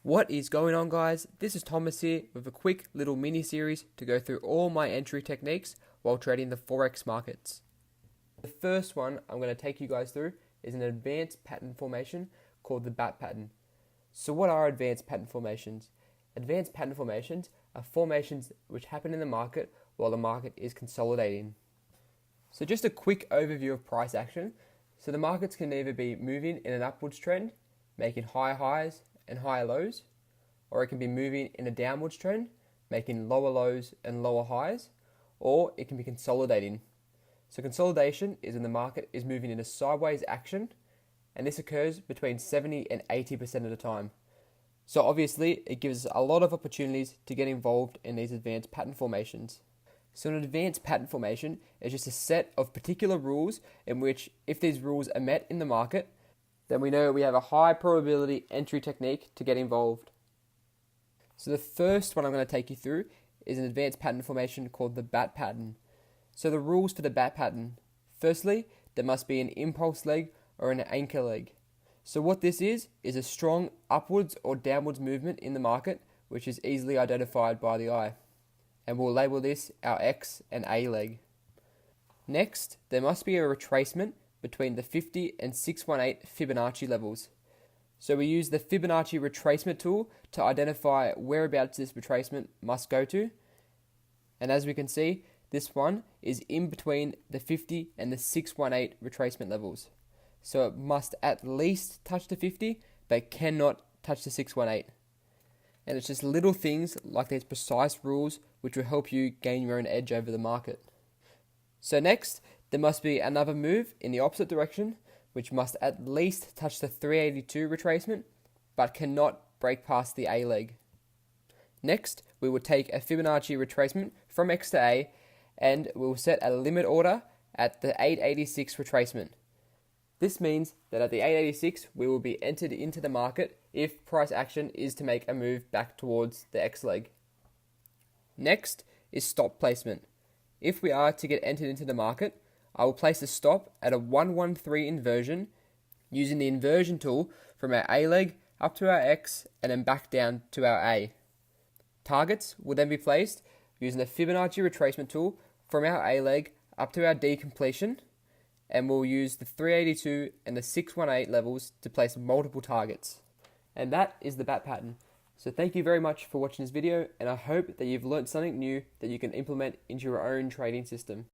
What is going on, guys? This is Thomas here with a quick little mini series to go through all my entry techniques while trading the Forex markets. The first one I'm going to take you guys through is an advanced pattern formation called the BAT pattern. So what are advanced pattern formations? Advanced pattern formations are formations which happen in the market while the market is consolidating. So just a quick overview of price action. So the markets can either be moving in an upwards trend, making higher highs and higher lows, or it can be moving in a downwards trend, making lower lows and lower highs, or it can be consolidating. So consolidation is when the market is moving in a sideways action, and this occurs between 70 and 80% of the time. So obviously it gives us a lot of opportunities to get involved in these advanced pattern formations. So an advanced pattern formation is just a set of particular rules in which, if these rules are met in the market, then we know we have a high probability entry technique to get involved. So the first one I'm going to take you through is an advanced pattern formation called the BAT pattern. So the rules for the BAT pattern: firstly, there must be an impulse leg or an anchor leg. So what this is a strong upwards or downwards movement in the market, which is easily identified by the eye. And we'll label this our X and A leg. Next, there must be a retracement between the 50 and 618 Fibonacci levels. So we use the Fibonacci retracement tool to identify whereabouts this retracement must go to. And as we can see, this one is in between the 50 and the 618 retracement levels. So it must at least touch the 50, but cannot touch the 618. And it's just little things like these precise rules which will help you gain your own edge over the market. So next, there must be another move in the opposite direction, which must at least touch the 382 retracement, but cannot break past the A leg. Next, we will take a Fibonacci retracement from X to A, and we will set a limit order at the 886 retracement. This means that at the 886, we will be entered into the market if price action is to make a move back towards the X leg. Next is stop placement. If we are to get entered into the market, I will place a stop at a 113 inversion using the inversion tool from our A leg up to our X and then back down to our A. Targets will then be placed using the Fibonacci retracement tool from our A leg up to our D completion, and we'll use the 382 and the 618 levels to place multiple targets. And that is the BAT pattern. So thank you very much for watching this video, and I hope that you've learned something new that you can implement into your own trading system.